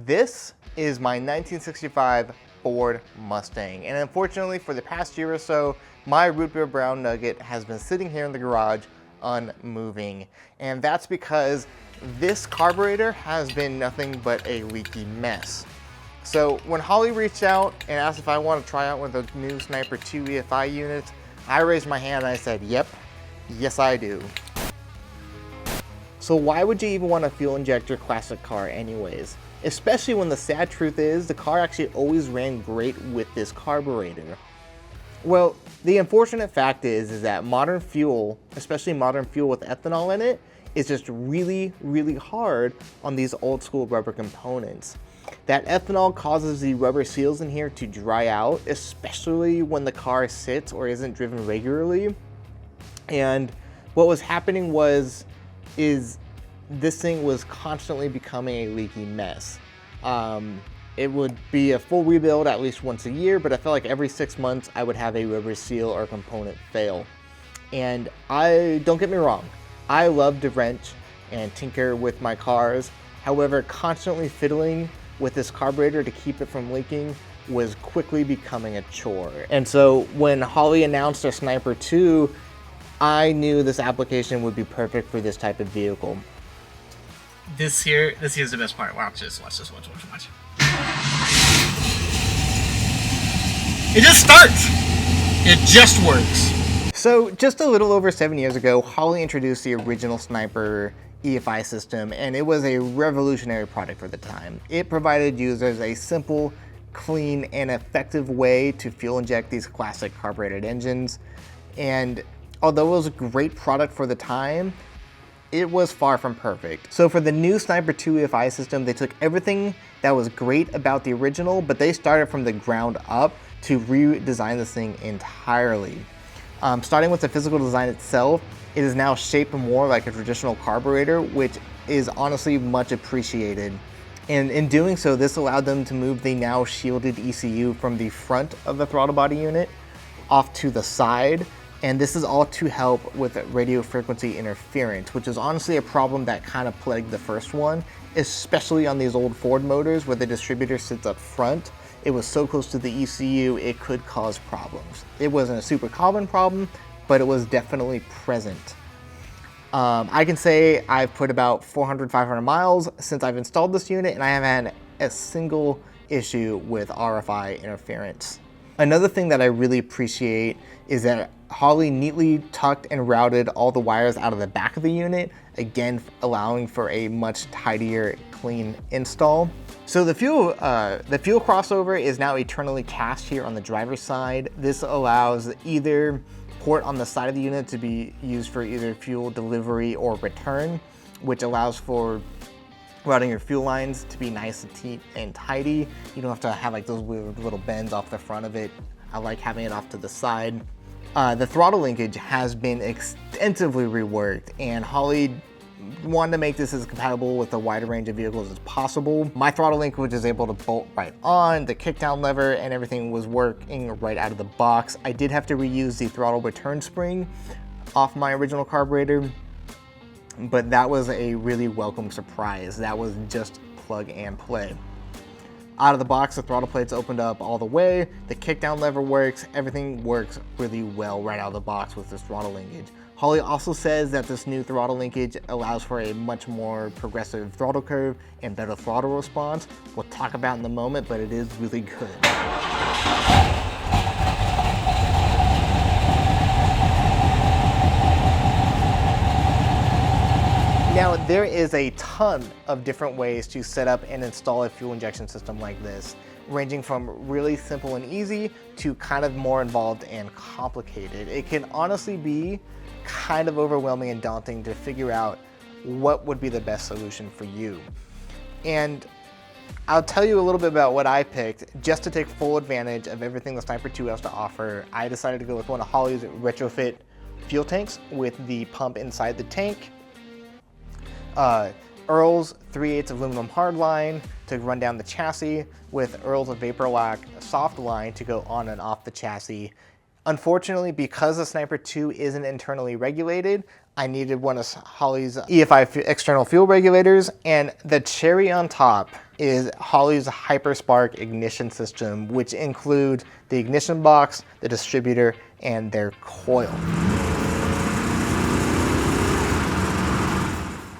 This is my 1965 Ford Mustang, and unfortunately for the past year or so, my root beer brown nugget has been sitting here in the garage unmoving, and that's because this carburetor has been nothing but a leaky mess. So when Holley reached out and asked if I want to try out one of the new Sniper 2 EFI units, I raised my hand and I said, yep, yes I do. So why would you even want a fuel injector classic car anyways? Especially when the sad truth is the car actually always ran great with this carburetor. Well, the unfortunate fact is that modern fuel, especially modern fuel with ethanol in it, is just really, really hard on these old school rubber components. That ethanol causes the rubber seals in here to dry out, especially when the car sits or isn't driven regularly. And what was happening is this thing was constantly becoming a leaky mess. It would be a full rebuild at least once a year, but I felt like every 6 months I would have a rubber seal or component fail. And don't get me wrong, I love to wrench and tinker with my cars. However, constantly fiddling with this carburetor to keep it from leaking was quickly becoming a chore. And so when Holley announced their Sniper 2, I knew this application would be perfect for this type of vehicle. This here's the best part. Watch this. Watch. It just starts. It just works. So just a little over 7 years ago, Holley introduced the original Sniper EFI system, and it was a revolutionary product for the time. It provided users a simple, clean, and effective way to fuel inject these classic carbureted engines. And although it was a great product for the time, it was far from perfect. So for the new Sniper 2 EFI system, they took everything that was great about the original, but they started from the ground up to redesign this thing entirely. Starting with the physical design itself, it is now shaped more like a traditional carburetor, which is honestly much appreciated. And in doing so, this allowed them to move the now shielded ECU from the front of the throttle body unit off to the side. And this is all to help with radio frequency interference, which is honestly a problem that kind of plagued the first one, especially on these old Ford motors where the distributor sits up front. It was so close to the ECU, it could cause problems. It wasn't a super common problem, but it was definitely present. I can say I've put about 400, 500 miles since I've installed this unit, and I haven't had a single issue with RFI interference. Another thing that I really appreciate is that Holley neatly tucked and routed all the wires out of the back of the unit, again allowing for a much tidier, clean install. So the fuel crossover is now eternally cast here on the driver's side. This allows either port on the side of the unit to be used for either fuel delivery or return, which allows for routing your fuel lines to be nice and neat and tidy. You don't have to have like those weird little bends off the front of it. I like having it off to the side. The throttle linkage has been extensively reworked, and Holley wanted to make this as compatible with a wider range of vehicles as possible. My throttle linkage is able to bolt right on, the kickdown lever and everything was working right out of the box. I did have to reuse the throttle return spring off my original carburetor, but that was a really welcome surprise. That was just plug and play. Out of the box, the throttle plates opened up all the way, the kickdown lever works, everything works really well right out of the box with this throttle linkage. Holley also says that this new throttle linkage allows for a much more progressive throttle curve and better throttle response. We'll talk about in a moment, but it is really good. Now, there is a ton of different ways to set up and install a fuel injection system like this, ranging from really simple and easy to kind of more involved and complicated. It can honestly be kind of overwhelming and daunting to figure out what would be the best solution for you. And I'll tell you a little bit about what I picked just to take full advantage of everything the Sniper 2 has to offer. I decided to go with one of Holley's retrofit fuel tanks with the pump inside the tank. Earl's 3/8 aluminum hardline to run down the chassis with Earl's Vapor Lock soft line to go on and off the chassis. Unfortunately, because the Sniper 2 isn't internally regulated, I needed one of Holley's EFI external fuel regulators, and the cherry on top is Holley's Hyperspark ignition system, which includes the ignition box, the distributor, and their coil.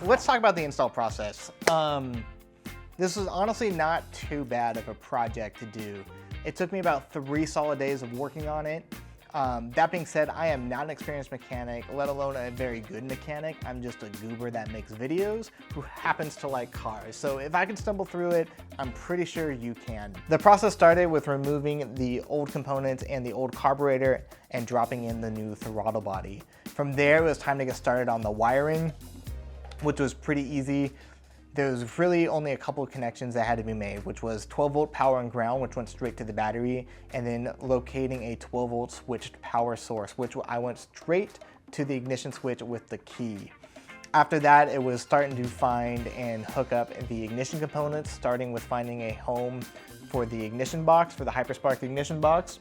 Let's talk about the install process. This was honestly not too bad of a project to do. It took me about 3 solid days of working on it. That being said, I am not an experienced mechanic, let alone a very good mechanic. I'm just a goober that makes videos who happens to like cars. So if I can stumble through it, I'm pretty sure you can. The process started with removing the old components and the old carburetor and dropping in the new throttle body. From there, it was time to get started on the wiring, which was pretty easy. There was really only a couple of connections that had to be made, which was 12-volt power and ground, which went straight to the battery, and then locating a 12-volt switched power source, which I went straight to the ignition switch with the key. After that, it was starting to find and hook up the ignition components, starting with finding a home for the ignition box, for the Hyperspark ignition box.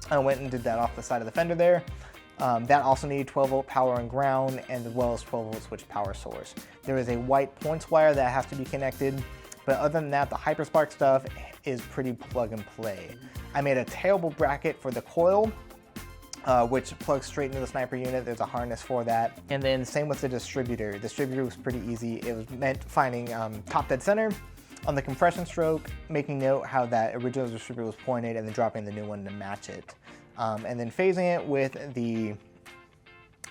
I went and did that off the side of the fender there. That also needed 12-volt power and ground, and as well as 12-volt switch power source. There is a white points wire that has to be connected, but other than that, the Hyperspark stuff is pretty plug and play. I made a tailbolt bracket for the coil, which plugs straight into the Sniper unit. There's a harness for that. And then same with the distributor. The distributor was pretty easy. It was meant finding top dead center on the compression stroke, making note how that original distributor was pointed, and then dropping the new one to match it. And then phasing it with the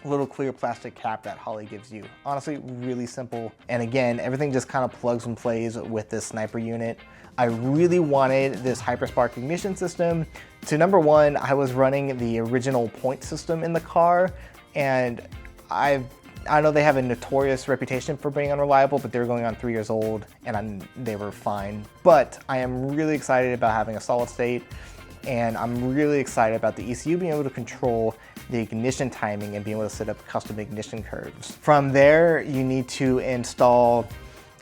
little clear plastic cap that Holley gives you. Honestly, really simple. And again, everything just kind of plugs and plays with this Sniper unit. I really wanted this Hyperspark ignition system to, number one, I was running the original point system in the car, and I know they have a notorious reputation for being unreliable, but they're going on 3 years old, and they were fine. But I am really excited about having a solid state, and I'm really excited about the ECU being able to control the ignition timing and being able to set up custom ignition curves. From there, you need to install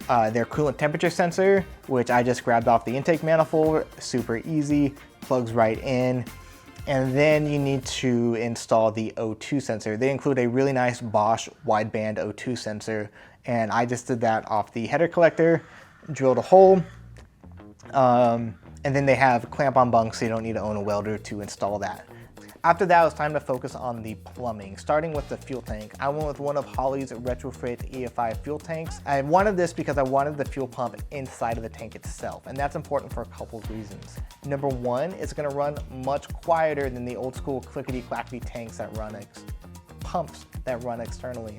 their coolant temperature sensor, which I just grabbed off the intake manifold. Super easy, plugs right in. And then you need to install the O2 sensor. They include a really nice Bosch wideband O2 sensor, and I just did that off the header collector, drilled a hole, and then they have clamp-on bunks, so you don't need to own a welder to install that. After that, it was time to focus on the plumbing, starting with the fuel tank. I went with one of Holley's retrofit EFI fuel tanks. I wanted this because I wanted the fuel pump inside of the tank itself, and that's important for a couple of reasons. Number one, it's gonna run much quieter than the old school clickety-clackety tanks that run pumps that run externally.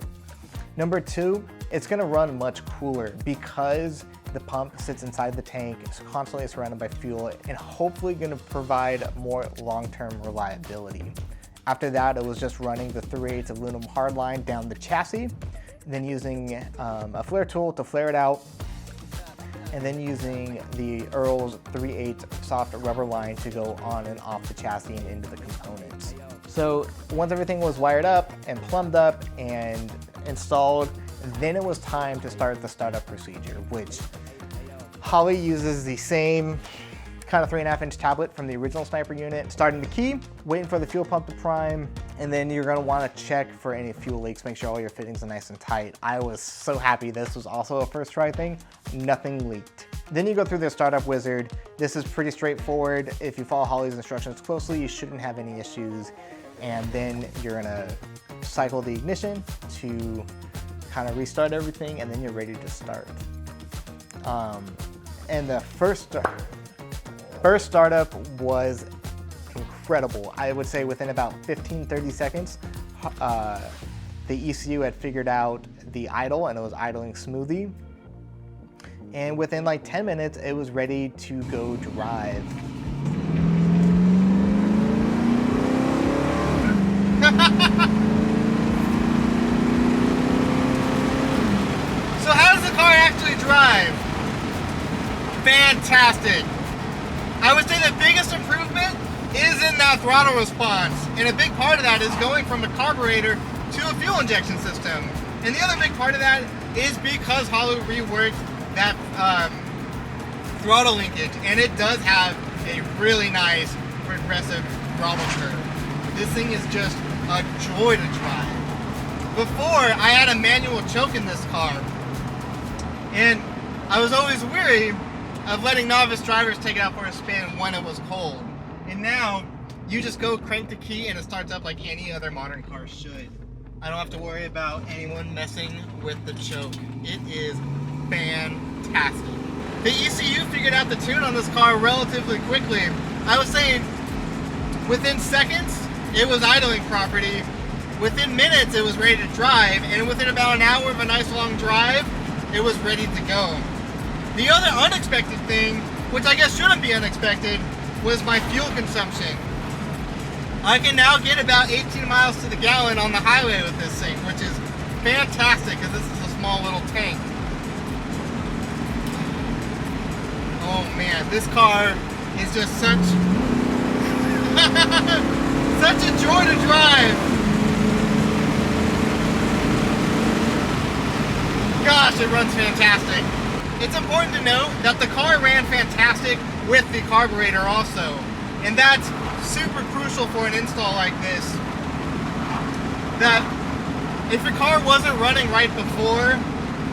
Number two, it's gonna run much cooler because the pump sits inside the tank, it's constantly surrounded by fuel, and hopefully gonna provide more long-term reliability. After that, it was just running the 3/8 aluminum hardline down the chassis, and then using a flare tool to flare it out, and then using the Earl's 3/8 soft rubber line to go on and off the chassis and into the components. So once everything was wired up and plumbed up and installed, then it was time to start the startup procedure, which Holley uses the same kind of 3.5-inch tablet from the original Sniper unit. Starting the key, waiting for the fuel pump to prime, and then you're gonna wanna check for any fuel leaks, make sure all your fittings are nice and tight. I was so happy this was also a first try thing, nothing leaked. Then you go through the startup wizard. This is pretty straightforward. If you follow Holley's instructions closely, you shouldn't have any issues. And then you're gonna cycle the ignition to kind of restart everything, and then you're ready to start. And the first startup was incredible. I would say within about 15-30 seconds, the ECU had figured out the idle, and it was idling smoothly. And within like 10 minutes, it was ready to go drive. So how does the car actually drive? Fantastic. I would say the biggest improvement is in that throttle response. And a big part of that is going from a carburetor to a fuel injection system. And the other big part of that is because Holley reworked that throttle linkage. And it does have a really nice progressive throttle curve. This thing is just a joy to drive. Before, I had a manual choke in this car, and I was always weary of letting novice drivers take it out for a spin when it was cold. And now, you just go crank the key and it starts up like any other modern car should. I don't have to worry about anyone messing with the choke. It is fantastic. The ECU figured out the tune on this car relatively quickly. I was saying within seconds, it was idling property. Within minutes, it was ready to drive. And within about an hour of a nice long drive, it was ready to go. The other unexpected thing, which I guess shouldn't be unexpected, was my fuel consumption. I can now get about 18 miles to the gallon on the highway with this thing, which is fantastic because this is a small little tank. Oh man, this car is just such such a joy to drive. Gosh, it runs fantastic. It's important to note that the car ran fantastic with the carburetor also, and that's super crucial for an install like this. That if your car wasn't running right before,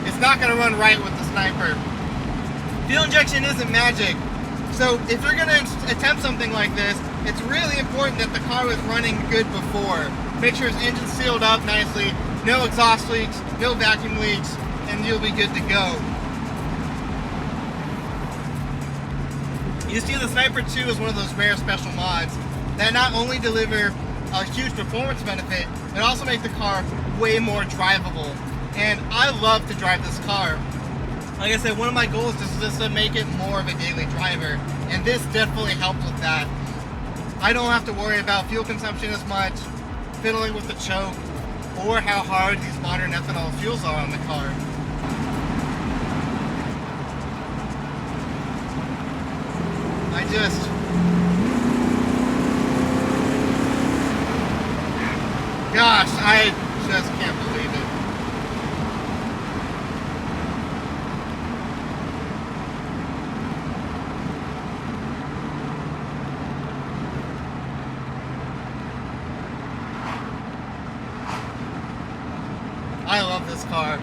it's not going to run right with the Sniper. Fuel injection isn't magic, so if you're going to attempt something like this, it's really important that the car was running good before. Make sure its engine's sealed up nicely, no exhaust leaks, no vacuum leaks, and you'll be good to go. You see, the Sniper 2 is one of those rare special mods that not only deliver a huge performance benefit, but also make the car way more drivable. And I love to drive this car. Like I said, one of my goals is just to make it more of a daily driver, and this definitely helps with that. I don't have to worry about fuel consumption as much, fiddling with the choke, or how hard these modern ethanol fuels are on the car. Gosh, I just can't believe it. I love this car.